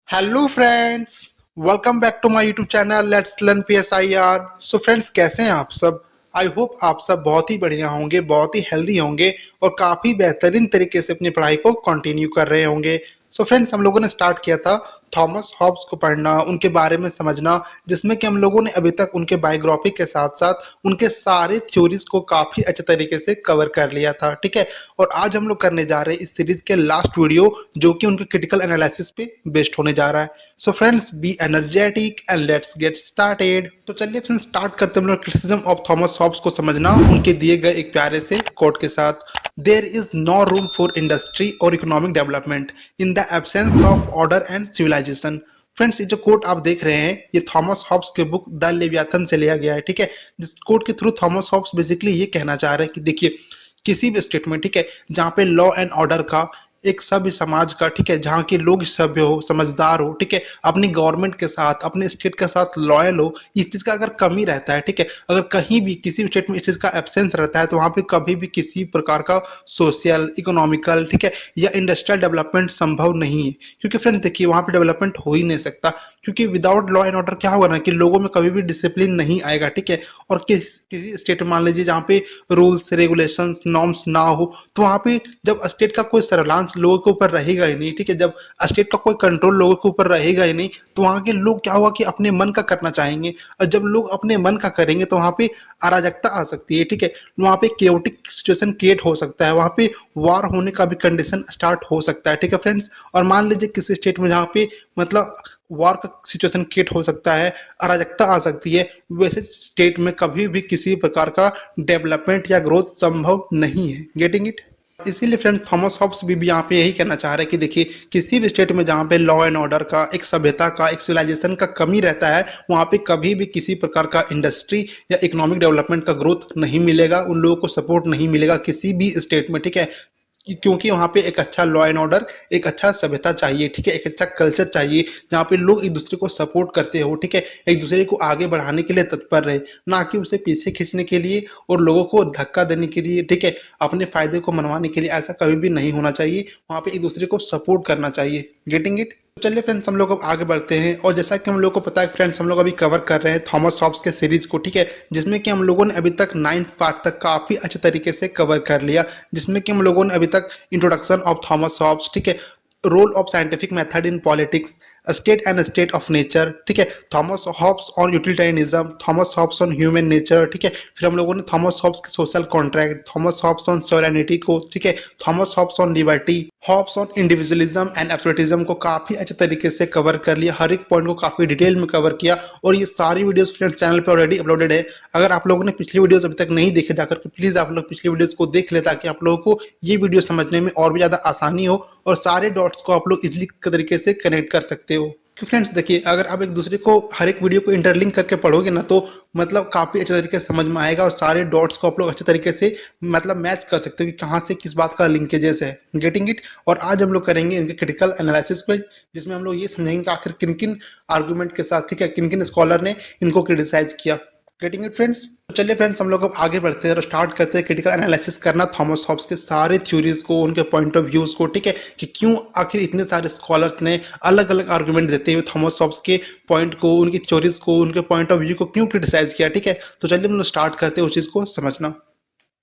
Hello friends, welcome back to my YouTube channel let's learn PSIR। So friends, कैसे हैं आप सब? I hope आप सब बहुत ही बढ़िया होंगे, बहुत ही हेल्दी होंगे और काफ़ी बेहतरीन तरीके से अपनी पढ़ाई को कंटिन्यू कर रहे होंगे। सो फ्रेंड्स, हम लोगों ने स्टार्ट किया था थॉमस हॉब्स को पढ़ना, उनके बारे में समझना, जिसमें कि हम लोगों ने अभी तक उनके बायोग्राफी के साथ साथ उनके सारे थ्योरीज को काफ़ी अच्छे तरीके से कवर कर लिया था। ठीक है, और आज हम लोग करने जा रहे हैं इस सीरीज के लास्ट वीडियो, जो कि उनके क्रिटिकल एनालिसिस पे बेस्ड होने जा रहा है। So friends, be energetic and let's get started. तो चलिए फ्रेंड्स, स्टार्ट करते हैं हम लोग क्रिटिसिज्म ऑफ थॉमस हॉब्स को समझना उनके दिए गए एक प्यारे से कोट के साथ। There is no room for industry और economic development in the absence of order and civilization. Friends, ये जो कोट आप देख रहे हैं, ये थॉमस हॉब्स के बुक द लेवियाथन से लिया गया है। ठीक है, जिस कोट के थ्रू थॉमस हॉब्स बेसिकली ये कहना चाह रहे हैं कि देखिए, किसी भी स्टेट में, ठीक है, जहाँ पे लॉ एंड ऑर्डर का, एक सभ्य समाज का, ठीक है, जहाँ के लोग सभ्य हो, समझदार हो, ठीक है, अपनी गवर्नमेंट के साथ, अपने स्टेट के साथ लॉयल हो, इस चीज़ का अगर कमी रहता है, ठीक है, अगर कहीं भी किसी भी स्टेट में इस चीज़ का एब्सेंस रहता है, तो वहाँ पे कभी भी किसी प्रकार का सोशल, इकोनॉमिकल, ठीक है, या इंडस्ट्रियल डेवलपमेंट संभव नहीं है। क्योंकि फ्रेंड्स देखिए, वहाँ पे डेवलपमेंट हो ही नहीं सकता, क्योंकि विदाउट लॉ एंड ऑर्डर क्या होगा ना कि लोगों में कभी भी डिसिप्लिन नहीं आएगा। ठीक है, और किसी स्टेट में मान लीजिए जहाँ पे रूल्स रेगुलेशंस नॉर्म्स ना हो, तो वहाँ पे जब स्टेट का कोई सर्विलांस लोगों के ऊपर रहेगा ही नहीं, ठीक है, जब स्टेट का कोई कंट्रोल लोगों के ऊपर रहेगा ही नहीं, तो वहाँ के लोग क्या होगा कि अपने मन का करना चाहेंगे, और जब लोग अपने मन का करेंगे तो वहाँ पे अराजकता आ सकती है। ठीक है, वहाँ पे केओटिक सिचुएशन क्रिएट हो सकता है, वहाँ पे वार होने का भी कंडीशन स्टार्ट हो सकता है। ठीक है फ्रेंड्स, और मान लीजिए किसी स्टेट में जहाँ पे मतलब वार का सिचुएशन क्रिएट हो सकता है, अराजकता आ सकती है, वैसे स्टेट में कभी भी किसी प्रकार का डेवलपमेंट या ग्रोथ संभव नहीं है। Getting it? इसीलिए फ्रेंड्स, थॉमस हॉब्स भी यहाँ पे यही कहना चाह रहे हैं कि देखिए, किसी भी स्टेट में जहाँ पे लॉ एंड ऑर्डर का, एक सभ्यता का, एक सिविलाइजेशन का कमी रहता है, वहाँ पे कभी भी किसी प्रकार का इंडस्ट्री या इकोनॉमिक डेवलपमेंट का ग्रोथ नहीं मिलेगा, उन लोगों को सपोर्ट नहीं मिलेगा किसी भी स्टेट में। ठीक है, क्योंकि वहाँ पे एक अच्छा लॉ एंड ऑर्डर, एक अच्छा सभ्यता चाहिए, ठीक है, एक अच्छा कल्चर चाहिए, जहाँ पे लोग एक दूसरे को सपोर्ट करते हो, ठीक है, एक दूसरे को आगे बढ़ाने के लिए तत्पर रहे, ना कि उसे पीछे खींचने के लिए और लोगों को धक्का देने के लिए, ठीक है, अपने फायदे को मनवाने के लिए। ऐसा कभी भी नहीं होना चाहिए, वहाँ पे एक दूसरे को सपोर्ट करना चाहिए। Getting it? चलिए फ्रेंड्स, हम लोग अब आगे बढ़ते हैं, और जैसा कि हम लोग को पता है फ्रेंड्स, हम लोग अभी कवर कर रहे हैं थॉमस हॉब्स के सीरीज को। ठीक है, जिसमें कि हम लोगों ने अभी तक 9th पार्ट तक काफी अच्छे तरीके से कवर कर लिया, जिसमें कि हम लोगों ने अभी तक इंट्रोडक्शन ऑफ थॉमस हॉब्स, ठीक है, role of scientific method in politics, state and state of nature, ठीक है, Thomas Hobbes on utilitarianism, Thomas Hobbes on human nature, ठीक है, फिर हम लोगों ने थॉमस हॉब्स के social contract, Thomas Hobbes on sovereignty को, ठीक है, Thomas Hobbes on liberty, Hobbes on individualism and absolutism को काफी अच्छे तरीके से कवर कर लिया, हर एक पॉइंट को काफी डिटेल में कवर किया, और ये सारी वीडियोस फ्रेंड्स चैनल पे ऑलरेडी अपलोडेड है। अगर आप लोगों ने पिछली वीडियोस अभी तक नहीं देखे, जाकर के प्लीज आप लोग पिछली वीडियोस को देख ले, ताकि आप लोगों को ये वीडियो समझने में और भी ज्यादा आसानी हो, और सारे डॉट्स को आप लोग इजिली तरीके से कनेक्ट कर सकते हो। कि फ्रेंड्स देखिए, अगर आप एक दूसरे को हर एक वीडियो को इंटरलिंक करके पढ़ोगे ना, तो मतलब काफ़ी अच्छे तरीके से समझ में आएगा, और सारे डॉट्स को आप लोग अच्छे तरीके से मतलब मैच कर सकते हो कि कहाँ से किस बात का लिंकेजेस है। Getting it? और आज हम लोग करेंगे इनके क्रिटिकल एनालिसिस पे, जिसमें हम लोग ये समझेंगे कि आखिर किन किन आर्गूमेंट के साथ, ठीक है, किन किन स्कॉलर ने इनको क्रिटिसाइज किया। Getting it friends? तो चलिए फ्रेंड्स, हम लोग अब आगे बढ़ते हैं और स्टार्ट करते हैं क्रिटिकल एनालिसिस करना थॉमस हॉब्स के सारे थ्योरीज को, उनके पॉइंट ऑफ व्यूज को, ठीक है, कि क्यों आखिर इतने सारे स्कॉलर्स ने अलग अलग आर्गुमेंट देते हुए थॉमस हॉब्स के पॉइंट को, उनकी थ्योरीज को, उनके पॉइंट ऑफ व्यू को क्यों क्रिटिसाइज किया। ठीक है, तो चलिए हम लोग स्टार्ट करते हैं उस चीज़ को समझना।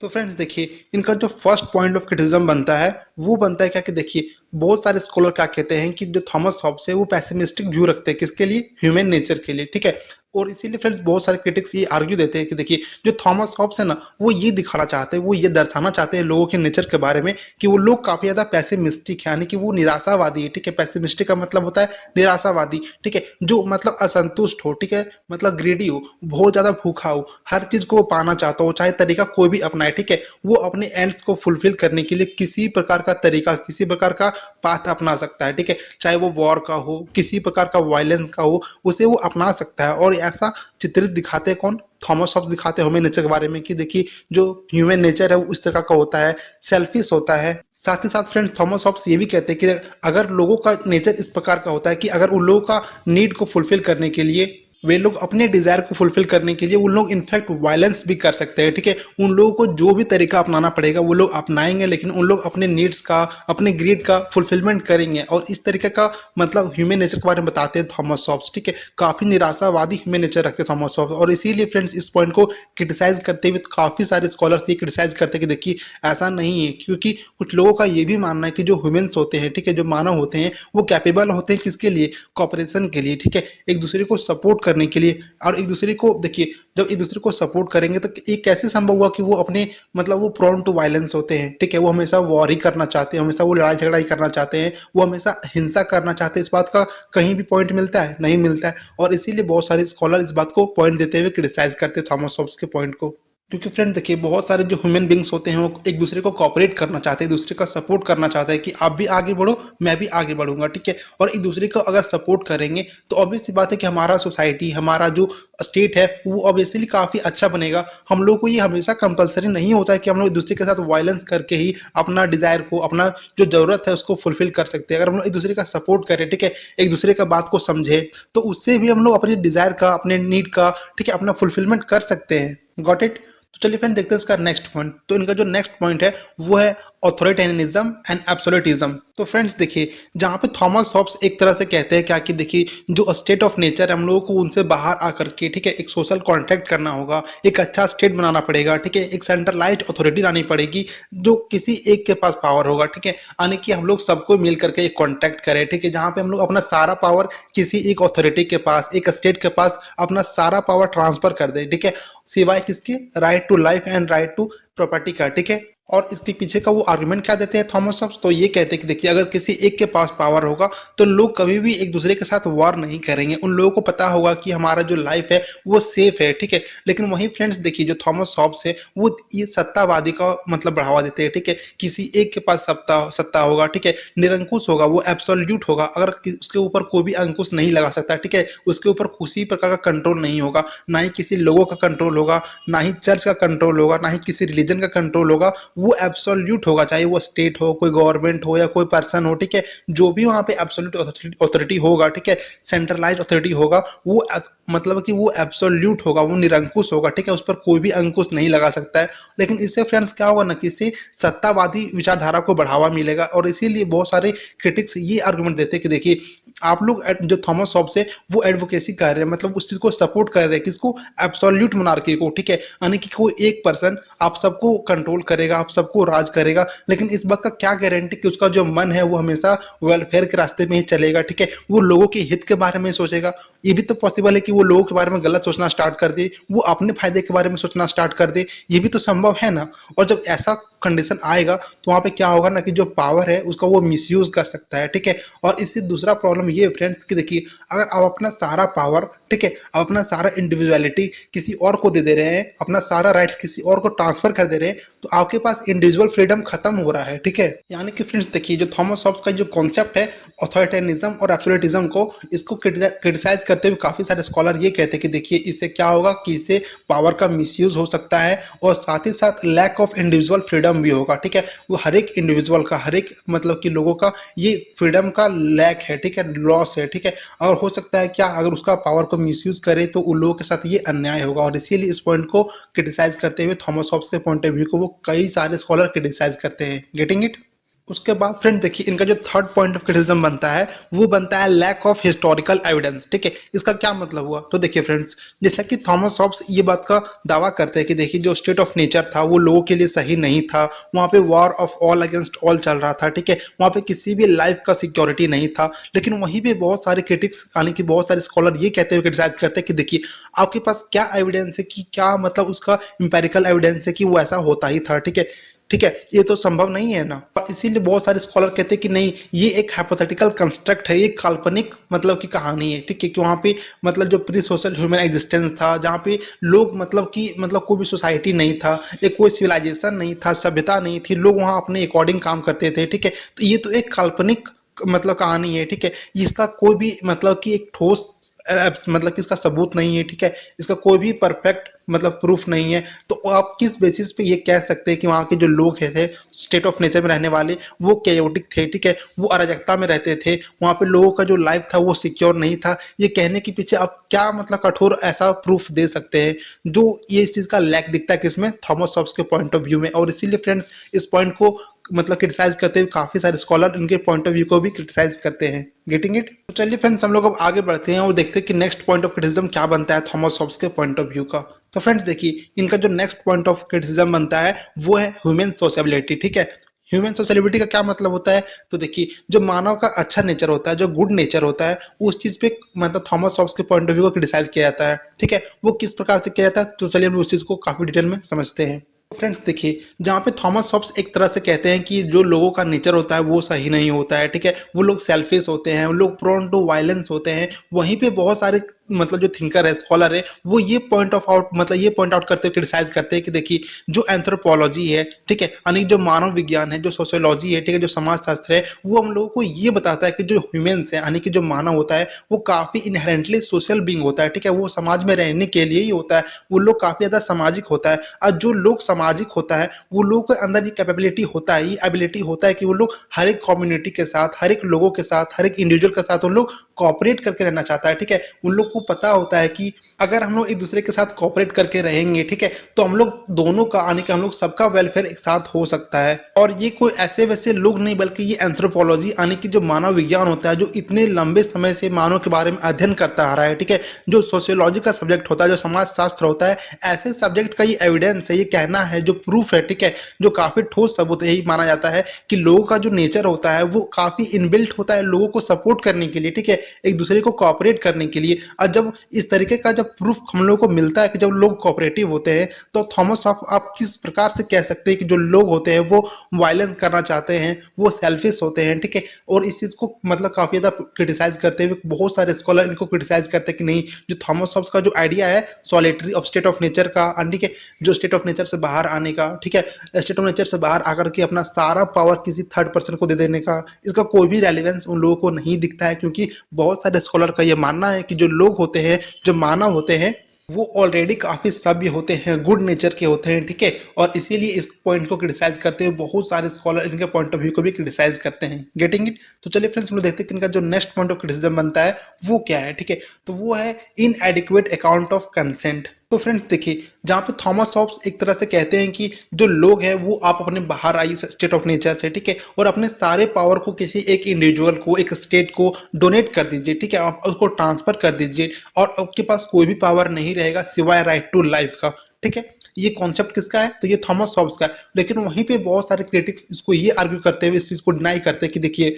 तो फ्रेंड्स देखिए, इनका जो फर्स्ट पॉइंट ऑफ क्रिटिसिज्म बनता है, वो बनता है क्या कि देखिए, बहुत सारे स्कॉलर क्या कहते हैं कि जो थॉमस हॉब्स है वो पैसिमिस्टिक व्यू रखते हैं, किसके लिए? ह्यूमन नेचर के लिए। ठीक है, और इसीलिए फ्रेंड्स बहुत सारे क्रिटिक्स ये आर्ग्यू देते हैं कि देखिए, जो थॉमस हॉब्स है ना, वो ये दिखाना चाहते हैं, वो ये दर्शाना चाहते हैं लोगों के नेचर के बारे में, कि वो लोग काफी ज्यादा पैसिमिस्टिक है, यानी कि वो निराशावादी है। ठीक है, पैसिमिस्टिक का मतलब होता है निराशावादी। ठीक है, जो मतलब असंतुष्ट हो, ठीक है, मतलब ग्रीडी हो, बहुत ज्यादा भूखा हो, हर चीज को वो पाना चाहता हो, चाहे तरीका कोई भी अपनाए। ठीक है, वो अपने एंड्स को फुलफिल करने के लिए किसी प्रकार का तरीका, किसी प्रकार का पाथ अपना सकता है। ठीक है, चाहे वो वॉर का हो, किसी प्रकार का वायलेंस का हो, उसे वो अपना सकता है। और ऐसा चित्रित दिखाते हैं कौन? थॉमस हॉब्स दिखाते हैं ह्यूमन नेचर के बारे में, कि देखिए, जो ह्यूमन नेचर है वो इस तरह का होता है, सेल्फिश होता है। साथ ही साथ फ्रेंड्स, थॉमस हॉब्स ये भी कहते हैं कि अगर लोगों का नेचर इस प्रकार का होता है कि अगर उन लोगों का नीड को फुलफिल करने के लिए वे लोग अपने डिजायर को फुलफिल करने के लिए उन लोग इनफैक्ट वायलेंस भी कर सकते हैं, ठीक है। उन लोगों को जो भी तरीका अपनाना पड़ेगा वो लोग अपनाएंगे, लेकिन उन लोग अपने नीड्स का, अपने ग्रीड का फुलफिलमेंट करेंगे। और इस तरीके का मतलब ह्यूमन नेचर के बारे में बताते हैं थॉमस हॉब्स, ठीक है। काफी निराशावादी ह्यूमन नेचर रखते हैं थॉमस हॉब्स, और इसीलिए फ्रेंड्स इस पॉइंट को क्रिटिसाइज करते हुए काफी सारे स्कॉलर्स ये क्रिटिसाइज करते हैं कि देखिए ऐसा नहीं है, क्योंकि कुछ लोगों का ये भी मानना है कि जो ह्यूमंस होते हैं, ठीक है, जो मानव होते हैं, वो कैपेबल होते हैं किसके लिए, कॉपरेशन के लिए, ठीक है, एक दूसरे को सपोर्ट करने के लिए। और एक दूसरे को देखिए, जब एक दूसरे को सपोर्ट करेंगे तो ये कैसे संभव हुआ कि वो अपने मतलब वो प्रोन टू वायलेंस होते हैं, ठीक है, वो हमेशा वॉर ही करना चाहते हैं, हमेशा वो लड़ाई झगड़ा ही करना चाहते हैं, वो हमेशा हिंसा करना चाहते हैं। इस बात का कहीं भी पॉइंट मिलता है? नहीं मिलता है। और इसीलिए बहुत सारे स्कॉलर इस बात को पॉइंट देते हुए क्रिटिसाइज करते हैं थॉमस हॉब्स के पॉइंट को। क्योंकि फ्रेंड देखिए, बहुत सारे जो ह्यूमन बींग्स होते हैं वो एक दूसरे को कॉपरेट करना चाहते हैं, एक दूसरे का सपोर्ट करना चाहते हैं कि आप भी आगे बढ़ो, मैं भी आगे बढ़ूंगा, ठीक है। और एक दूसरे को अगर सपोर्ट करेंगे तो ऑब्वियस सी बात है कि हमारा सोसाइटी, हमारा जो स्टेट है वो ऑब्वियसली काफी अच्छा बनेगा। हम लोग को ये हमेशा कंपलसरी नहीं होता है कि हम लोग एक दूसरे के साथ वायलेंस करके ही अपना डिजायर को, अपना जो जरूरत है उसको फुलफिल कर सकते हैं। अगर हम लोग एक दूसरे का सपोर्ट करें, ठीक है, एक दूसरे का बात को समझे, तो उससे भी हम लोग अपने डिजायर का, अपने नीड का, ठीक है, अपना फुलफिलमेंट कर सकते हैं। Got it? तो चलिए फ्रेंड देखते हैं इसका नेक्स्ट पॉइंट। तो इनका जो नेक्स्ट पॉइंट है वो है ऑथोरिटेरियनिज्म एंड एब्सोल्यूटिज्म। तो फ्रेंड्स देखिए, जहाँ पे थॉमस हॉब्स एक तरह से कहते हैं क्या कि देखिए, जो स्टेट ऑफ नेचर है हम लोगों को उनसे बाहर आकर के, ठीक है, एक सोशल कॉन्ट्रैक्ट करना होगा, एक अच्छा स्टेट बनाना पड़ेगा, ठीक है, एक सेंट्रलाइज्ड अथॉरिटी लानी पड़ेगी जो किसी एक के पास पावर होगा, ठीक है, यानी कि हम लोग सबको मिल करके एक कॉन्ट्रैक्ट करें, ठीक है, जहाँ पे हम लोग अपना सारा पावर किसी एक अथॉरिटी के पास, एक स्टेट के पास अपना सारा पावर ट्रांसफर कर दें, ठीक है, सिवाय किसके, right to life and right to property का, ठीक है। और इसके पीछे का वो आर्गुमेंट क्या देते हैं थॉमस हॉब्स? तो ये कहते हैं कि देखिए, अगर किसी एक के पास पावर होगा तो लोग कभी भी एक दूसरे के साथ वॉर नहीं करेंगे। उन लोगों को पता होगा कि हमारा जो लाइफ है वो सेफ है, ठीक है। लेकिन वही फ्रेंड्स देखिए, जो थॉमस हॉब्स है वो ये सत्तावादी का मतलब बढ़ावा देते हैं, ठीक है। किसी एक के पास सत्ता सत्ता होगा, ठीक है, निरंकुश होगा, वो एब्सोल्यूट होगा, अगर उसके ऊपर कोई भी अंकुश नहीं लगा सकता, ठीक है, उसके ऊपर किसी प्रकार का कंट्रोल नहीं होगा, ना ही किसी लोगों का कंट्रोल होगा, ना ही चर्च का कंट्रोल होगा, ना ही किसी रिलीजन का कंट्रोल होगा। वो एब्सोल्यूट होगा, चाहे वो स्टेट हो, कोई गवर्नमेंट हो या कोई पर्सन हो, ठीक है, जो भी वहां पे एब्सोल्यूट अथॉरिटी होगा, ठीक है, सेंट्रलाइज्ड अथॉरिटी होगा, वो मतलब कि वो एब्सोल्यूट होगा, वो निरंकुश होगा, ठीक है, उस पर कोई भी अंकुश नहीं लगा सकता है। लेकिन इससे फ्रेंड्स क्या होगा ना, किसी सत्तावादी विचारधारा को बढ़ावा मिलेगा। और इसीलिए बहुत सारे क्रिटिक्स ये आर्गुमेंट देते हैं कि देखिए, आप लोग जो थॉमस हॉब्स है वो एडवोकेसी कर रहे हैं, मतलब उस चीज को सपोर्ट कर रहे हैं, किसको, एब्सोल्यूट मोनार्की को, ठीक है, यानी कि कोई एक पर्सन आप सबको कंट्रोल करेगा, आप सबको राज करेगा। लेकिन इस बात का क्या गारंटी कि उसका जो मन है वो हमेशा वेलफेयर के रास्ते में ही चलेगा, ठीक है, वो लोगों के हित के बारे में सोचेगा। ये भी तो पॉसिबल है कि वो लोगों के बारे में गलत सोचना स्टार्ट कर दे, वो अपने फायदे के बारे में सोचना स्टार्ट कर दे, ये भी तो संभव है ना। और जब ऐसा कंडीशन आएगा तो वहां पे क्या होगा ना कि जो पावर है उसका वो मिसयूज कर सकता है, ठीक है। और इससे दूसरा प्रॉब्लम ये फ्रेंड्स कि देखिए, अगर आप अपना सारा पावर, ठीक है, आप अपना सारा इंडिविजुअलिटी किसी और को दे दे रहे हैं, अपना सारा राइट्स किसी और को ट्रांसफर कर दे रहे हैं, तो आपके पास इंडिविजुअल फ्रीडम खत्म हो रहा है, ठीक है। यानी कि फ्रेंड्स देखिए, जो थॉमस हॉब्स का जो कॉन्सेप्ट है ऑथोरिटेरिज्म और एब्सोल्यूटिज्म को, इसको क्रिटिसाइज करते हुए काफी सारे स्कॉलर ये कहते हैं कि देखिए, इससे क्या होगा कि इससे पावर का मिसयूज हो सकता है, और साथ ही साथ लैक ऑफ इंडिविजुअल फ्रीडम भी होगा, ठीक है। वो हर एक इंडिविजुअल का, हर एक मतलब कि लोगों का ये फ्रीडम का लैक है, ठीक है, लॉस है, ठीक है। और हो सकता है क्या, अगर उसका पावर को मिसयूज करे तो उन लोगों के साथ ये अन्याय होगा। और इसीलिए इस पॉइंट को क्रिटिसाइज करते हुए थॉमस हॉब्स के पॉइंट ऑफ व्यू को वो कई सारे स्कॉलर क्रिटिसाइज करते हैं। Getting it? उसके बाद फ्रेंड देखिए, इनका जो थर्ड पॉइंट ऑफ क्रिटिसिज्म बनता है वो बनता है लैक ऑफ हिस्टोरिकल एविडेंस, ठीक है। इसका क्या मतलब हुआ? तो देखिए फ्रेंड्स, जैसा कि थॉमस हॉब्स ये बात का दावा करते हैं कि देखिए, जो स्टेट ऑफ नेचर था वो लोगों के लिए सही नहीं था, वहाँ पे war of all against all चल रहा था, ठीक है, वहाँ पे किसी भी लाइफ का सिक्योरिटी नहीं था। लेकिन वहीं पे बहुत सारे क्रिटिक्स, यानी कि बहुत सारे स्कॉलर ये कहते हुए क्रिटिसाइज करते हैं कि देखिए, आपके पास क्या एविडेंस है, कि क्या मतलब उसका इंपेरिकल एविडेंस है कि वो ऐसा होता ही था, ठीक है, ठीक है, ये तो संभव नहीं है ना। और इसीलिए बहुत सारे स्कॉलर कहते हैं कि नहीं, ये एक हाइपोथेटिकल कंस्ट्रक्ट है, ये काल्पनिक मतलब की कहानी है, ठीक है, कि वहाँ पे मतलब जो प्री सोशल ह्यूमन एग्जिस्टेंस था, जहाँ पे लोग मतलब कि मतलब कोई भी सोसाइटी नहीं था, एक कोई सिविलाइजेशन नहीं था, सभ्यता नहीं थी, लोग वहाँ अपने अकॉर्डिंग काम करते थे, ठीक है। तो ये तो एक काल्पनिक मतलब कहानी है, ठीक है, इसका कोई भी मतलब कि एक ठोस मतलब कि इसका सबूत नहीं है, ठीक है, इसका कोई भी परफेक्ट मतलब प्रूफ नहीं है। तो आप किस बेसिस पे ये कह सकते हैं कि वहाँ के जो लोग थे स्टेट ऑफ नेचर में रहने वाले वो केयोटिक थे, ठीक है, वो अराजकता में रहते थे, वहाँ पे लोगों का जो लाइफ था वो सिक्योर नहीं था। ये कहने के पीछे आप क्या मतलब कठोर ऐसा प्रूफ दे सकते हैं जो ये इस चीज़ का लैक दिखता है किसमें, थॉमस हॉब्स के पॉइंट ऑफ व्यू में। और इसीलिए फ्रेंड्स इस पॉइंट को मतलब क्रिटिसाइज करते हुए काफी सारे स्कॉलर इनके पॉइंट ऑफ व्यू को भी क्रिटिसाइज करते हैं। Getting it? तो चलिए फ्रेंड्स हम लोग अब आगे बढ़ते हैं और देखते हैं कि नेक्स्ट पॉइंट ऑफ क्रिटिसिज्म क्या बनता है थॉमस हॉब्स के पॉइंट ऑफ व्यू का। तो फ्रेंड्स देखिए इनका जो नेक्स्ट पॉइंट ऑफ क्रिटिसिज्म बनता है वो है ह्यूमन सोशेबिलिटी, ठीक है। ह्यूमन सोशेबिलिटी का क्या मतलब होता है? तो देखिए जो मानव का अच्छा नेचर होता है, जो गुड नेचर होता है, उस चीज पे मतलब थॉमस हॉब्स के पॉइंट ऑफ व्यू को क्रिटिसाइज किया जाता है, ठीक है। वो किस प्रकार से किया जाता है तो चलिए हम उस चीज को काफी डिटेल में समझते हैं। फ्रेंड्स देखिए जहाँ पे थॉमस हॉब्स एक तरह से कहते हैं कि जो लोगों का नेचर होता है वो सही नहीं होता है, ठीक है, वो लोग सेल्फिश होते हैं, वो लोग प्रोन टू वायलेंस होते हैं। वहीं पे बहुत सारे मतलब जो थिंकर है, स्कॉलर है, वो ये पॉइंट ऑफ आउट मतलब ये पॉइंट आउट करते हुए क्रिटिसाइज करते हैं कि देखिए जो एंथ्रोपोलॉजी है, ठीक है, यानी जो मानव विज्ञान है, जो सोशियोलॉजी है, ठीक है, जो समाज शास्त्र है, वो हम लोगों को ये बताता है कि जो ह्यूमंस है यानी कि जो मानव होता है वो काफी इनहेरेंटली सोशल बींग होता है, ठीक है, वो समाज में रहने के लिए ही होता है, वो लोग काफी ज्यादा सामाजिक होता है। और जो लोग सामाजिक होता है वो लोगों के अंदर ये कैपेबिलिटी होता है, ये एबिलिटी होता है कि वो लोग हर एक कम्युनिटी के साथ, हर एक लोगों के साथ, हर एक इंडिविजुअल के साथ उन लोग कॉपरेट करके रहना चाहता है, ठीक है। उन लोग को पता होता है कि अगर हम लोग एक दूसरे के साथ कॉपरेट करके रहेंगे, ठीक है, तो हम लोग दोनों का आने के हम लोग सबका वेलफेयर एक साथ हो सकता है। और ये कोई ऐसे वैसे लोग नहीं बल्कि ये एंथ्रोपोलॉजी यानी कि जो मानव विज्ञान होता है, जो इतने लंबे समय से मानव के बारे में अध्ययन करता आ रहा है, ठीक है, जो सोशियोलॉजी का सब्जेक्ट होता है, जो समाज शास्त्र होता है, ऐसे सब्जेक्ट का ये एविडेंस है, ये कहना है, जो प्रूफ है, ठीक है, जो काफी ठोस सबूत है, यही माना जाता है कि लोगों का जो नेचर होता है वो काफी इनबिल्ट होता है लोगों को सपोर्ट करने के लिए, ठीक है, एक दूसरे को कॉपरेट करने के लिए। और जब इस तरीके का जब प्रूफ हम लोगों को मिलता है कि जब लोग कोऑपरेटिव होते हैं तो थॉमस आप किस प्रकार से कह सकते हैं कि जो लोग होते हैं वो वायलेंस करना चाहते हैं, वो सेल्फिश होते हैं, ठीक है। और इस चीज को मतलब काफी ज्यादा क्रिटिसाइज करते हुए बहुत सारे स्कॉलर इनको क्रिटिसाइज करते हैं कि नहीं, जो थॉमस हॉब्स का जो आइडिया है solitary of state of nature का, ठीक है, जो स्टेट ऑफ नेचर से बाहर आने का, ठीक है, स्टेट ऑफ नेचर से बाहर आकर के अपना सारा पावर किसी थर्ड पर्सन को दे देने का, इसका कोई भी रेलिवेंस उन लोगों को नहीं दिखता है। क्योंकि बहुत सारे स्कॉलर का ये मानना है कि जो लोग होते हैं, जो मानव होते हैं, वो ऑलरेडी काफी सभ्य होते हैं, गुड नेचर के होते हैं, ठीक है। और इसीलिए इस पॉइंट को क्रिटिसाइज करते हुए बहुत सारे स्कॉलर इनके पॉइंट ऑफ व्यू को भी क्रिटिसाइज करते हैं। Getting it? तो चलिए फ्रेंड्स हम लोग देखते हैं कि इनका जो नेक्स्ट पॉइंट ऑफ क्रिटिसिज्म बनता है वो क्या है, ठीक है। तो वो है इनएडिक्वेट अकाउंट ऑफ कंसेंट। तो फ्रेंड्स देखिए जहाँ पे थॉमस हॉब्स एक तरह से कहते हैं कि जो लोग हैं वो आप अपने बाहर आइए स्टेट ऑफ नेचर से, ठीक है, और अपने सारे पावर को किसी एक इंडिविजुअल को, एक स्टेट को डोनेट कर दीजिए, ठीक है, आप उसको ट्रांसफर कर दीजिए और आपके पास कोई भी पावर नहीं रहेगा सिवाय राइट टू लाइफ का, ठीक है। ये कॉन्सेप्ट किसका है? तो ये थॉमस हॉब्स का है। लेकिन वहीं पे बहुत सारे क्रिटिक्स इसको ये आर्ग्यू करते हुए इस चीज को डिनाई करते हैं कि देखिए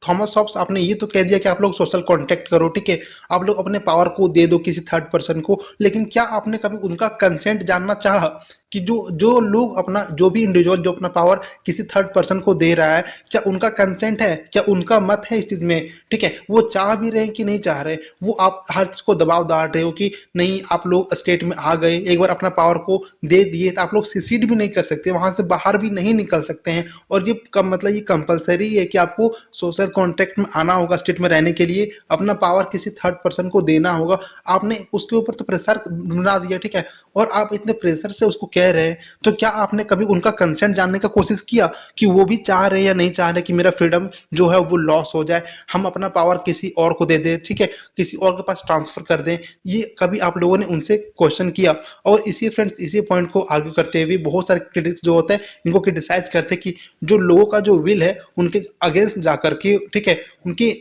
थॉमस हॉब्स आपने ये तो कह दिया कि आप लोग सोशल कॉन्टेक्ट करो, ठीक है, आप लोग अपने पावर को दे दो किसी थर्ड पर्सन को, लेकिन क्या आपने कभी उनका कंसेंट जानना चाहा कि जो जो लोग अपना, जो भी इंडिविजुअल जो अपना पावर किसी थर्ड पर्सन को दे रहा है, क्या उनका कंसेंट है, क्या उनका मत है इस चीज में, ठीक है, वो चाह भी रहे हैं कि नहीं चाह रहे, वो आप हर चीज को दबाव डाल रहे हो कि नहीं आप लोग स्टेट में आ गए, एक बार अपना पावर को दे दिए तो आप लोग सिसीड भी नहीं कर सकते, वहां से बाहर भी नहीं निकल सकते हैं। और ये मतलब ये कंपलसरी है कि आपको सोशल कॉन्ट्रैक्ट में आना होगा स्टेट में रहने के लिए, अपना पावर किसी थर्ड पर्सन को देना होगा। आपने उसके ऊपर तो प्रेशर बना दिया, ठीक है, और आप इतने प्रेशर से उसको कह रहे हैं, तो क्या आपने कभी उनका कंसेंट जानने का कोशिश किया कि वो भी चाह रहे हैं या नहीं चाह रहे कि मेरा फ्रीडम जो है वो लॉस हो जाए, हम अपना पावर किसी और को दे दें, ठीक है, किसी और के पास ट्रांसफर कर दें? ये कभी आप लोगों ने उनसे क्वेश्चन किया? और इसी फ्रेंड्स इसी पॉइंट को आर्ग्यू करते हुए बहुत सारे क्रिटिक्स जो होते हैं इनको क्रिटिसाइज करते हैं कि जो लोगों का जो विल है उनके अगेंस्ट जाकर के, ठीक है, उनकी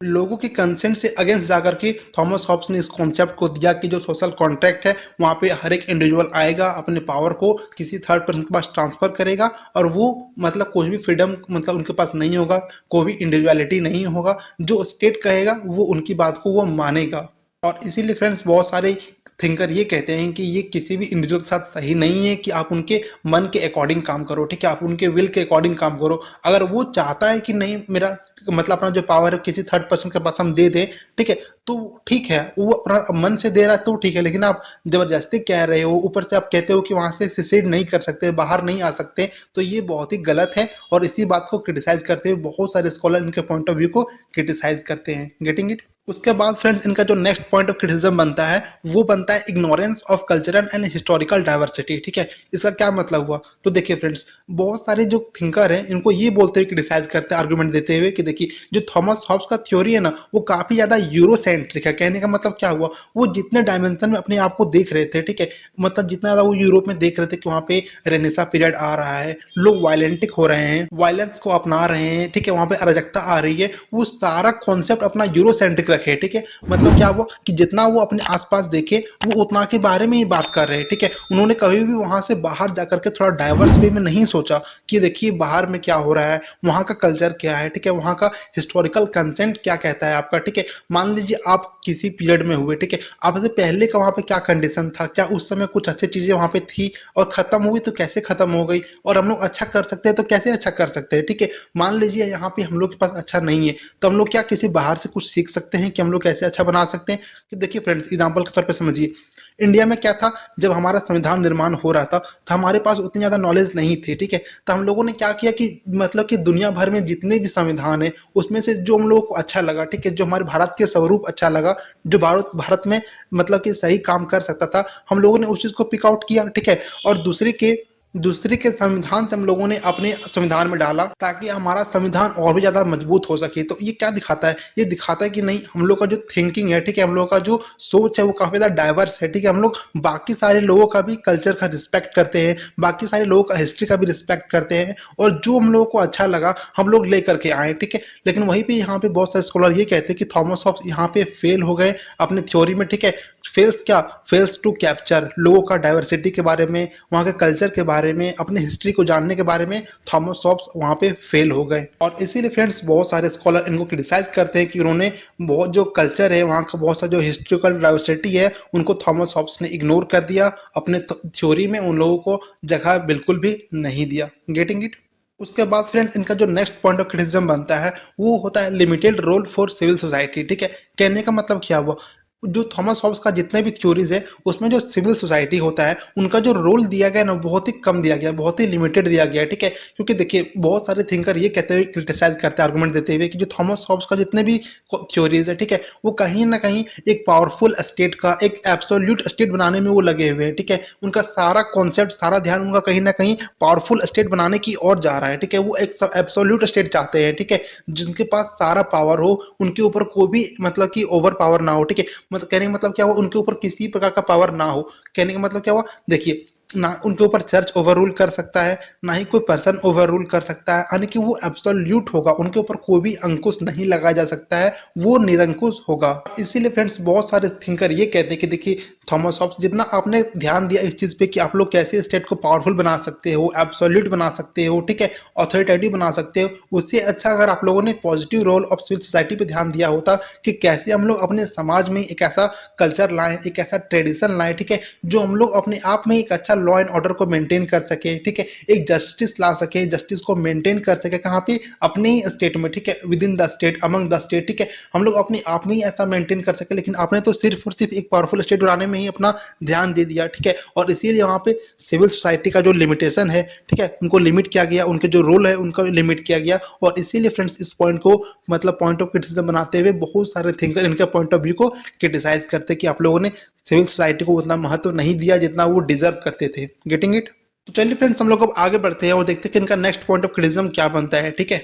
लोगों के कंसेंट से अगेंस्ट जाकर के थॉमस हॉब्स ने इस कॉन्सेप्ट को दिया कि जो सोशल कॉन्ट्रैक्ट है वहाँ पे हर एक इंडिविजुअल आएगा, अपने पावर को किसी थर्ड पर्सन के पास ट्रांसफर करेगा और वो मतलब कोई भी फ्रीडम मतलब उनके पास नहीं होगा, कोई भी इंडिविजुअलिटी नहीं होगा, जो स्टेट कहेगा वो उनकी बात को वो मानेगा। और इसीलिए फ्रेंड्स बहुत सारे थिंकर ये कहते हैं कि ये किसी भी इंडिविजुअल के साथ सही नहीं है कि आप उनके मन के अकॉर्डिंग काम करो, ठीक है, आप उनके विल के अकॉर्डिंग काम करो। अगर वो चाहता है कि नहीं मेरा मतलब अपना जो पावर है किसी थर्ड पर्सन के पास हम दे दें, ठीक है, तो ठीक है, वो अपना मन से दे रहा है तो ठीक है, लेकिन आप जबरदस्ती कह रहे हो, ऊपर से आप कहते हो कि वहां से सिसेड नहीं कर सकते, बाहर नहीं आ सकते, तो ये बहुत ही गलत है। और इसी बात को क्रिटिसाइज करते हुए बहुत सारे स्कॉलर इनके पॉइंट ऑफ व्यू को क्रिटिसाइज करते हैं। Getting it? उसके बाद फ्रेंड्स इनका जो नेक्स्ट पॉइंट ऑफ क्रिटिसिज्म बनता है वो बनता है ignorance of cultural and historical diversity. ठीक है, इसका क्या मतलब हुआ? तो देखिए फ्रेंड्स, बहुत सारे जो थिंकर हैं इनको ये बोलते हुए क्रिटिसाइज करते हैं, आर्गुमेंट देते हुए कि देखिए जो थॉमस हॉब्स का थ्योरी है ना वो काफी ज्यादा यूरोसेंट्रिक है। कहने का मतलब क्या हुआ, वो जितने डायमेंशन में अपने आप को देख रहे थे, ठीक है, मतलब जितना ज्यादा वो यूरोप में देख रहे थे कि वहाँ पे रेनेसा पीरियड आ रहा है, लोग वायलेंटिक हो रहे हैं, वायलेंस को अपना रहे हैं, ठीक है, वहाँ पे अराजकता आ रही है, वो सारा कॉन्सेप्ट अपना यूरोसेंट्रिक रखे। ठीक है, मतलब क्या हुआ कि जितना वो अपने आसपास देखे वो उतना के बारे में ही बात कर रहे हैं। ठीक है, उन्होंने कभी भी वहां से बाहर जाकर के थोड़ा डाइवर्स वे में नहीं सोचा कि देखिए बाहर में क्या हो रहा है, वहां का कल्चर क्या है, ठीक है, वहां का हिस्टोरिकल कंसेंट क्या कहता है आपका। ठीक है, मान लीजिए आप किसी पीरियड में हुए, ठीक है, आपसे पहले का वहां पे क्या कंडीशन था, क्या उस समय कुछ अच्छी चीजें वहां पे थी और खत्म हुई तो कैसे खत्म हो गई, और हम लोग अच्छा कर सकते हैं तो कैसे अच्छा कर सकते हैं। ठीक है, मान लीजिए यहाँ पे हम लोग के पास अच्छा नहीं है तो हम लोग क्या किसी बाहर से कुछ सीख सकते हैं कि हम लोग कैसे अच्छा बना सकते हैं। कि देखिए फ्रेंड्स, एग्जांपल के तौर पे समझिए, इंडिया में क्या था, जब हमारा संविधान निर्माण हो रहा था तो हमारे पास उतनी ज्यादा नॉलेज नहीं थी। ठीक है, तो हम लोगों ने क्या किया कि मतलब कि दुनिया भर में जितने भी संविधान है उसमें से जो हम लोगों को अच्छा लगा, ठीक है, जो हमारे भारत के स्वरूप अच्छा लगा, जो भारत भारत में मतलब कि सही काम कर सकता था, हम लोगों ने उस चीज को पिक आउट किया। ठीक है, और दूसरे के संविधान से हम लोगों ने अपने संविधान में डाला ताकि हमारा संविधान और भी ज्यादा मजबूत हो सके। तो ये क्या दिखाता है, ये दिखाता है कि नहीं, हम लोग का जो थिंकिंग है, ठीक है, हम लोग का जो सोच है वो काफी ज्यादा डाइवर्स है। ठीक है, हम लोग बाकी सारे लोगों का भी कल्चर का रिस्पेक्ट करते हैं, बाकी सारे लोगों का हिस्ट्री का भी रिस्पेक्ट करते हैं, और जो हम लोगों को अच्छा लगा हम लोग लेकर के आए। ठीक है, लेकिन वहीं पे यहाँ पे बहुत सारे स्कॉलर ये कहते हैं कि थॉमस हॉब्स यहाँ पे फेल हो गए अपने थ्योरी में। ठीक है, फेल्स क्या, फेल्स टू कैप्चर लोगों का डाइवर्सिटी के बारे में, वहाँ के कल्चर के बारे में, अपने हिस्ट्री को जानने के बारे में थॉमस हॉब्स वहाँ पे फेल हो गए। और इसीलिए फ्रेंड्स बहुत सारे स्कॉलर इनको क्रिटिसाइज करते हैं कि उन्होंने बहुत जो कल्चर है वहाँ का, बहुत सा जो हिस्ट्रिकल डाइवर्सिटी है उनको थॉमस हॉब्स ने इग्नोर कर दिया, अपने थ्योरी में उन लोगों को जगह बिल्कुल भी नहीं दिया। Getting it? उसके बाद फ्रेंड्स इनका जो नेक्स्ट पॉइंट ऑफ क्रिटिसिज्म बनता है वो होता है limited role for civil society. ठीक है, कहने का मतलब क्या हुआ, जो थॉमस हॉब्स का जितने भी थ्योरीज है उसमें जो सिविल सोसाइटी होता है उनका जो रोल दिया गया ना बहुत ही कम दिया गया, बहुत ही लिमिटेड दिया गया है। ठीक है, क्योंकि देखिए बहुत सारे थिंकर ये कहते हुए क्रिटिसाइज करते हैं, आर्गुमेंट देते हुए कि जो थॉमस हॉब्स का जितने भी थ्योरीज है, ठीक है, वो कहीं ना कहीं एक पावरफुल स्टेट का, एक एब्सोल्यूट स्टेट बनाने में वो लगे हुए हैं। ठीक है, उनका सारा कॉन्सेप्ट, सारा ध्यान उनका कहीं ना कहीं पावरफुल स्टेट बनाने की ओर जा रहा है। ठीक है, वो एक एब्सोल्यूट स्टेट चाहते हैं, ठीक है, जिनके पास सारा पावर हो, उनके ऊपर कोई भी मतलब कि ओवर पावर ना हो। ठीक है, मतलब कहने का मतलब क्या हुआ, उनके ऊपर किसी प्रकार का पावर ना हो। कहने का मतलब क्या हुआ, देखिए ना उनके ऊपर चर्च ओवर रूल कर सकता है, ना ही कोई पर्सन ओवर रूल कर सकता है, यानी कि वो एब्सोल्यूट होगा, उनके ऊपर कोई भी अंकुश नहीं लगाया जा सकता है, वो निरंकुश होगा। इसीलिए फ्रेंड्स बहुत सारे थिंकर ये कहते हैं कि देखिए थॉमस हॉब्स, जितना आपने ध्यान दिया इस चीज पे कि आप लोग कैसे स्टेट को पावरफुल बना सकते हो, एब्सोल्यूट बना सकते हो, ठीक है, ऑथोरिटेटिव बना सकते हो, उससे अच्छा अगर आप लोगों ने positive role of civil society पे ध्यान दिया होता कि कैसे हम लोग अपने समाज में एक ऐसा कल्चर लाएं, एक ऐसा ट्रेडिशन लाएं, ठीक है, जो हम लोग अपने आप में एक अच्छा लॉ एंड ऑर्डर को मेंटेन कर सके, ठीक है, एक जस्टिस ला सके, जस्टिस को मेंटेन कर सके, कहाँ पे, अपने ही स्टेट में, ठीक है, with in the state, among the state, ठीक है, हम लोग अपने आप में ही ऐसा मेंटेन कर सके। लेकिन आपने तो सिर्फ और सिर्फ एक पावरफुल स्टेट बनाने में ही अपना ध्यान दे दिया। ठीक है, और इसीलिए वहाँ पे सिविल सोसाइटी का जो लिमिटेशन है, ठीक है, उनको लिमिट किया गया, उनके जो रोल है उनका लिमिट किया गया। और इसीलिए फ्रेंड्स इस पॉइंट को मतलब पॉइंट ऑफ क्रिटिसिज्म बनाते हुए बहुत सारे थिंकर इनके पॉइंट ऑफ व्यू को क्रिटिसाइज करते कि आप लोगों ने सिविल सोसाइटी को उतना महत्व नहीं दिया जितना वो डिजर्व करते थे। Getting it? तो चलिए फ्रेंड्स हम लोग अब आगे बढ़ते हैं और देखते हैं कि इनका नेक्स्ट पॉइंट ऑफ क्रिटिसिज्म क्या बनता है। ठीक है,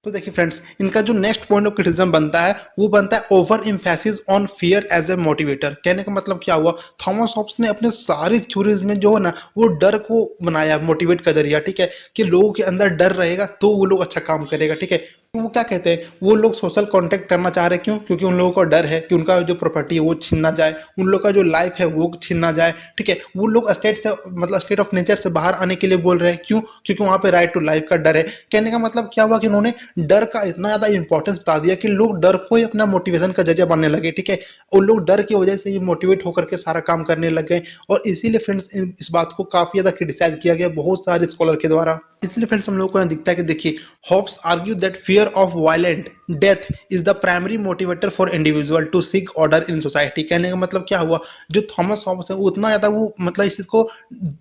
तो देखिए फ्रेंड्स इनका जो नेक्स्ट पॉइंट ऑफ क्रिटिसिज्म बनता है वो बनता है over emphasis on fear as a motivator. कहने का मतलब क्या हुआ, थॉमस हॉब्स ने अपने सारी थ्योरीज में जो है ना वो डर को बनाया मोटिवेट का जरिया। ठीक है, कि लोगों के अंदर डर रहेगा तो वो लोग अच्छा काम करेगा। ठीक है, वो क्या कहते हैं, वो लोग सोशल कॉन्टेक्ट करना चाह रहे हैं, क्यों, क्योंकि उन लोगों को डर है कि उनका जो प्रॉपर्टी है वो छीन ना जाए, उन लोग का जो लाइफ है वो छीन ना जाए। ठीक है, वो लोग स्टेट से मतलब स्टेट ऑफ नेचर से बाहर आने के लिए बोल रहे हैं, क्यों, क्योंकि वहां पे राइट टू लाइफ का डर है। कहने का मतलब क्या हुआ कि उन्होंने डर का इतना ज्यादा इंपॉर्टेंस बता दिया कि लोग डर को ही अपना मोटिवेशन का जरिया बनने लगे। ठीक है, और लोग डर की वजह से ही मोटिवेट होकर के सारा काम करने लग गए। और इसीलिए फ्रेंड्स इस बात को काफी ज्यादा क्रिटिसाइज किया गया बहुत सारे स्कॉलर के द्वारा। इसलिए फ्रेंड्स हम लोगों को यहाँ दिखता है कि देखिए Hobbes argue that fear of violent death is the primary motivator for individual to seek order in society. कहने का मतलब क्या हुआ, जो थॉमस हॉब्स है वो उतना ज्यादा वो मतलब इस चीज को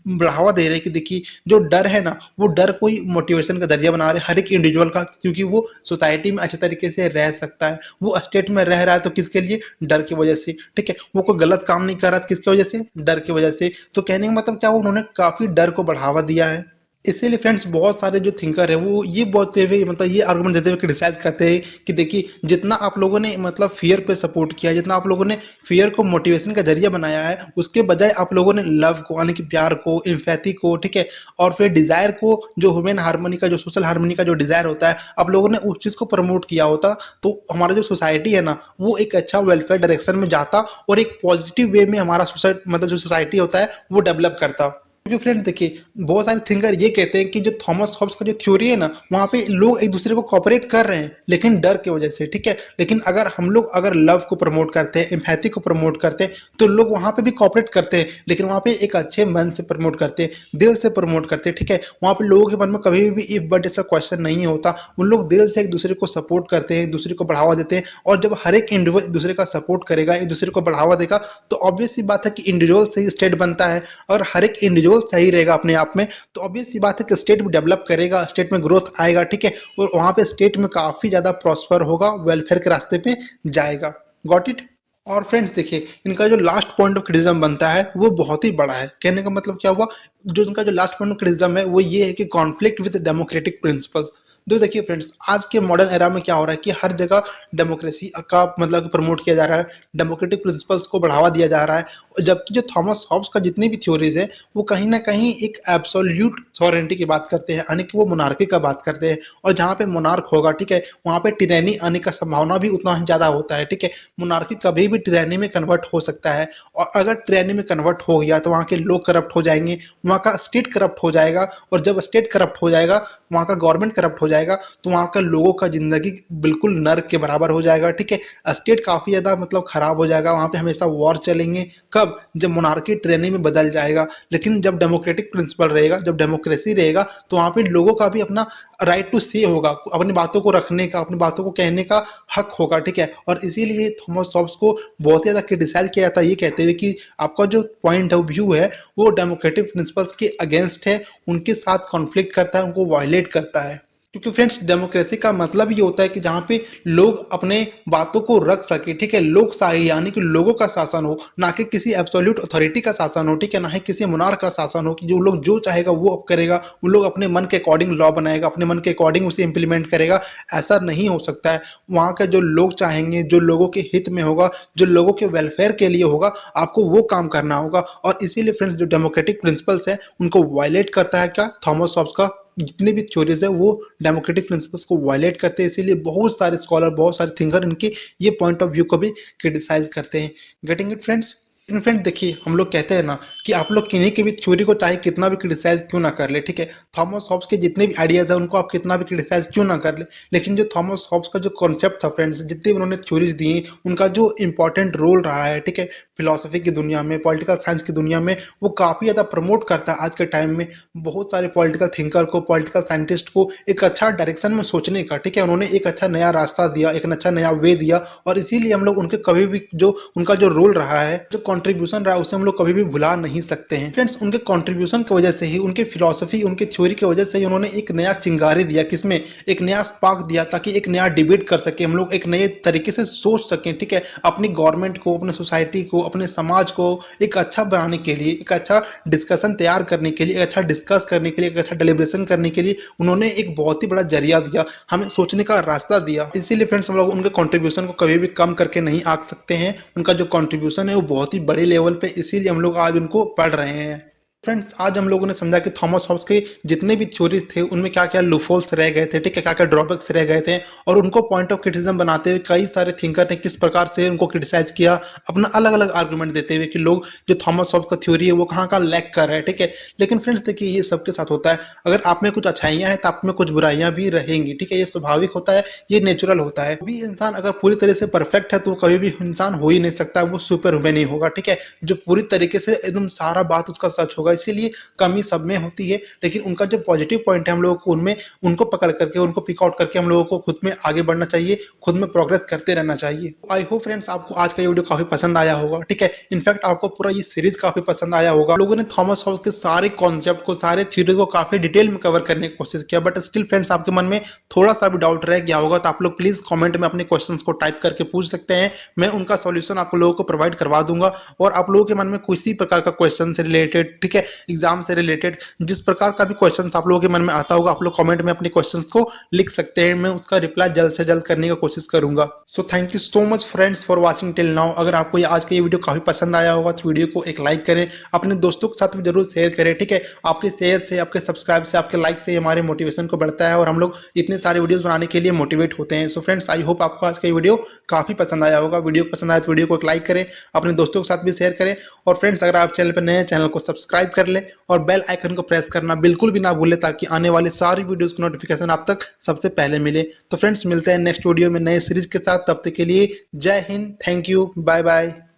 बढ़ावा दे रहे हैं कि देखिए जो डर है ना, वो डर कोई मोटिवेशन का जरिया बना रहे हैं हर एक इंडिविजुअल का, क्योंकि वो सोसाइटी में अच्छे तरीके से रह सकता है। वो स्टेट में रह रहा है तो किसके लिए, डर की वजह से, ठीक है। वो कोई गलत काम नहीं कर रहा किसकी वजह से, डर की वजह से। तो कहने का मतलब क्या, उन्होंने काफी डर को बढ़ावा दिया है। इसीलिए फ्रेंड्स बहुत सारे जो थिंकर है वो ये बोलते हुए मतलब ये आर्गुमेंट देते हुए क्रिटिसाइज करते हैं कि देखिए जितना आप लोगों ने मतलब फियर पे सपोर्ट किया, जितना आप लोगों ने फियर को मोटिवेशन का जरिया बनाया है, उसके बजाय आप लोगों ने लव को यानी कि प्यार को, एम्पैथी को, ठीक है, और फिर डिजायर को, जो ह्यूमन हार्मनी का, जो सोशल हार्मनी का जो डिजायर होता है, आप लोगों ने उस चीज को प्रमोट किया होता तो हमारा जो सोसाइटी है ना वो एक अच्छा वेलफेयर डायरेक्शन में जाता और एक पॉजिटिव वे में हमारा सोसाइटी मतलब जो सोसाइटी होता है वो डेवलप करता। क्योंकि फ्रेंड देखिए बहुत सारे थिंकर ये कहते हैं कि जो थॉमस हॉब्स का जो थ्योरी है ना वहाँ पे लोग एक दूसरे को कॉपरेट कर रहे हैं लेकिन डर की वजह से, ठीक है। लेकिन अगर हम लोग अगर लव को प्रमोट करते हैं, एम्पैथी को प्रमोट करते हैं, तो लोग वहाँ पे भी कॉपरेट करते हैं, लेकिन वहाँ पे एक अच्छे मन से प्रमोट करते हैं, दिल से प्रमोट करते हैं, ठीक है। वहाँ पे लोगों के मन में कभी भी इफ बट ऐसा क्वेश्चन नहीं होता। उन लोग दिल से एक दूसरे को सपोर्ट करते हैं, एक दूसरे को बढ़ावा देते हैं। और जब हर एक इंडिविजुअल एक दूसरे का सपोर्ट करेगा, एक दूसरे को बढ़ावा देगा, तो ऑब्वियस सी बात है कि इंडिविजुअल से ही स्टेट बनता है। और हर एक इंडिविजुअल सही रहेगा अपने आप में तो ऑब्वियस सी बात है कि स्टेट भी डेवलप करेगा, स्टेट में ग्रोथ आएगा, ठीक है। और वहां पे स्टेट में काफी ज्यादा प्रॉस्पर होगा, वेलफेयर के रास्ते पे जाएगा। Got it. और फ्रेंड्स देखिए इनका जो लास्ट पॉइंट ऑफ क्रिटिज्म बनता है वो बहुत ही बड़ा है। कहने का मतलब क्या हुआ, जो इनका जो लास्ट पॉइंट ऑफ क्रिटिज्म है वो ये है कि कॉन्फ्लिक्ट विद डेमोक्रेटिक प्रिंसिपल्स। तो देखिए फ्रेंड्स आज के मॉडर्न एरा में क्या हो रहा है कि हर जगह डेमोक्रेसी का मतलब प्रमोट किया जा रहा है, डेमोक्रेटिक प्रिंसिपल्स को बढ़ावा दिया जा रहा है। जबकि जो थॉमस हॉब्स का जितनी भी थ्योरीज है वो कहीं ना कहीं एक एब्सोल्यूट सॉवरेंटी की बात करते हैं, यानी कि वो मोनार्की का बात करते हैं। और जहाँ पे मोनार्क होगा, ठीक है, वहाँ पे टिरैनी आने का संभावना भी उतना ही ज्यादा होता है, ठीक है। मोनार्की कभी भी टिरैनी में कन्वर्ट हो सकता है, और अगर टिरैनी में कन्वर्ट हो गया तो वहाँ के लोग करप्ट हो जाएंगे, वहाँ का स्टेट करप्ट हो जाएगा। और जब स्टेट करप्ट हो जाएगा, वहाँ का गवर्नमेंट करप्ट हो जाएगा, तो वहाँ का लोगों का जिंदगी बिल्कुल नर्क के बराबर हो जाएगा, ठीक है। स्टेट काफी ज्यादा मतलब खराब हो जाएगा, वहाँ पे हमेशा वॉर चलेंगे। कब, जब मोनार्की टिरैनी में बदल जाएगा। लेकिन जब डेमोक्रेटिक प्रिंसिपल रहेगा, जब डेमोक्रेसी रहेगा, तो वहाँ पे लोगों का भी अपना राइट टू से होगा, अपनी बातों को रखने का, अपनी बातों को कहने का हक होगा, ठीक है। और इसीलिए थॉमस हॉब्स को बहुत ही ज्यादा क्रिटिसाइज किया जाता है ये कहते हुए कि आपका जो पॉइंट ऑफ व्यू है वो डेमोक्रेटिक प्रिंसिपल्स के अगेंस्ट है, उनके साथ कॉन्फ्लिक्ट करता है, उनको वायलेट करता है। क्योंकि फ्रेंड्स डेमोक्रेसी का मतलब ये होता है कि जहाँ पे लोग अपने बातों को रख सके, ठीक है। लोकशाही यानी कि लोगों का शासन हो, ना कि किसी एब्सोल्यूट अथॉरिटी का शासन हो, ठीक है, ना ही किसी मुनार का शासन हो कि जो लोग जो चाहेगा वो अब करेगा, उन लोग अपने मन के अकॉर्डिंग लॉ बनाएगा, अपने मन के अकॉर्डिंग उसे इंप्लीमेंट करेगा। ऐसा नहीं हो सकता है। वहाँ का जो लोग चाहेंगे, जो लोगों के हित में होगा, जो लोगों के वेलफेयर के लिए होगा, आपको वो काम करना होगा। और इसीलिए फ्रेंड्स जो डेमोक्रेटिक प्रिंसिपल्स है उनको वायलेट करता है क्या, थॉमस हॉब्स का जितने भी थ्योरीज है वो डेमोक्रेटिक प्रिंसिपल्स को वायलेट करते हैं। इसीलिए बहुत सारे स्कॉलर, बहुत सारे थिंकर इनके ये पॉइंट ऑफ व्यू को भी क्रिटिसाइज करते हैं। Getting it friends. In friend देखिए हम लोग कहते हैं ना कि आप लोग किन्हीं की भी थ्योरी को चाहे कितना भी क्रिटिसाइज क्यों ना कर ले, ठीक है, थॉमस हॉब्स के जितने भी आइडियाज है उनको आप कितना भी क्रिटिसाइज क्यों ना कर ले, लेकिन जो थॉमस हॉब्स का जो कॉन्सेप्ट था फ्रेंड्स, जितने भी उन्होंने थ्योरीज दी, उनका जो इंपॉर्टेंट रोल रहा है, ठीक है, फिलोसफी की दुनिया में, पॉलिटिकल साइंस की दुनिया में, वो काफ़ी ज़्यादा प्रमोट करता है आज के टाइम में बहुत सारे पॉलिटिकल थिंकर को, पॉलिटिकल साइंटिस्ट को एक अच्छा डायरेक्शन में सोचने का, ठीक है। उन्होंने एक अच्छा नया रास्ता दिया, एक अच्छा नया वे दिया। और इसीलिए हम लोग उनके कभी भी जो उनका जो रोल रहा है, जो कॉन्ट्रीब्यूशन रहा है, उसे हम लोग कभी भी भुला नहीं सकते हैं फ्रेंड्स। उनके कॉन्ट्रीब्यूशन की वजह से ही, उनके फिलोसफी, उनकी थ्योरी की वजह से ही उन्होंने एक नया चिंगारी दिया, किसमें, एक नया स्पार्क दिया, ताकि एक नया डिबेट कर सके हम लोग, एक नए तरीके से सोच सकें, ठीक है। अपनी गवर्नमेंट को, अपने सोसाइटी को, अपने समाज को एक अच्छा बनाने के लिए, एक अच्छा डिस्कशन तैयार करने के लिए, एक अच्छा डिस्कस करने के लिए, एक अच्छा डिलिब्रेशन करने के लिए उन्होंने एक बहुत ही बड़ा जरिया दिया, हमें सोचने का रास्ता दिया। इसीलिए फ्रेंड्स हम लोग उनके कंट्रीब्यूशन को कभी भी कम करके नहीं आंक सकते हैं। उनका जो कंट्रीब्यूशन है वो बहुत ही बड़े लेवल पे, इसीलिए हम लोग आज उनको पढ़ रहे हैं। फ्रेंड्स आज हम लोगों ने समझा कि थॉमस हॉब्स के जितने भी थ्योरीज थे उनमें क्या क्या लूफोल्स रह गए थे, ठीक है, क्या क्या ड्रॉबैक्स रह गए थे, और उनको पॉइंट ऑफ क्रिटिसिज्म बनाते हुए कई सारे थिंकर ने किस प्रकार से उनको क्रिटिसाइज किया, अपना अलग अलग आर्गुमेंट देते हुए कि लोग जो थॉमस हॉब्स का थ्योरी है वो कहाँ कहाँ लैक कर रहा है, ठीक है। लेकिन फ्रेंड्स देखिए ये सबके साथ होता है, अगर आप में कुछ अच्छाइयाँ हैं तो आप में कुछ बुराइयाँ भी रहेंगी, ठीक है, ये स्वाभाविक होता है, ये नेचुरल होता है। भी इंसान अगर पूरी तरह से परफेक्ट है तो कभी भी इंसान हो ही नहीं सकता, वो सुपर ह्यूमन ही होगा, ठीक है। जो पूरी तरीके से एकदम सारा बात उसका सच होगा, होगा। इसीलिए कमी सब में होती है, लेकिन उनका जो पॉजिटिव पॉइंट है हम लोगों को उनमें उनको पकड़ करके उनको पिक आउट करके हम लोगों को खुद में आगे बढ़ना चाहिए, खुद में प्रोग्रेस करते रहना चाहिए। आई होप फ्रेंड्स आपको आज का ये वीडियो काफी पसंद आया होगा, ठीक है। इनफैक्ट आपको पूरा ये सीरीज काफी पसंद आया होगा। लोगों ने थॉमस हॉब्स के सारे कॉन्सेप्ट को, सारे थ्योरी को काफी डिटेल में कवर करने की कोशिश किया, बट स्टिल फ्रेंड्स आपके मन में थोड़ा सा भी डाउट रह गया होगा, तो आप लोग प्लीज कमेंट में अपने क्वेश्चंस को टाइप करके पूछ सकते हैं। मैं उनका सॉल्यूशन आप लोगों को प्रोवाइड करवा दूंगा। और आप लोगों के मन में किसी प्रकार का क्वेश्चन से रिलेटेड, ठीक है, एग्जाम से रिलेटेड जिस प्रकार का भी क्वेश्चन आप लोगों के मन में आता होगा, आप लोग कमेंट में अपने क्वेश्चंस को लिख सकते हैं। मैं उसका रिप्लाई जल्द से जल्द करने की कोशिश करूंगा। So thank you so much friends for watching till now. अगर आपको आज का ये वीडियो काफी पसंद आया होगा तो वीडियो को एक लाइक करें, अपने दोस्तों के साथ भी जरूर शेयर करें, ठीक है। आपके शेयर से, आपके सब्सक्राइब से, आपके लाइक से हमारे मोटिवेशन को बढ़ता है और हम लोग इतने सारे वीडियोस बनाने के लिए मोटिवेट होते हैं। सो फ्रेंड्स आई होप आपको आज का ये वीडियो काफी पसंद आया होगा। वीडियो पसंद आया तो वीडियो को एक लाइक करें, अपने दोस्तों के साथ भी शेयर करें। और फ्रेंड्स अगर आप चैनल पर नए हैं, चैनल को सब्सक्राइब कर लें और बेल आइकन को प्रेस करना बिल्कुल भी ना भूलें, ताकि आने वाली सारी वीडियोस की नोटिफिकेशन आप तक सबसे पहले मिले। तो फ्रेंड्स मिलते हैं नेक्स्ट वीडियो में नए सीरीज के साथ। तब तक के लिए जय Hind, thank you, bye bye.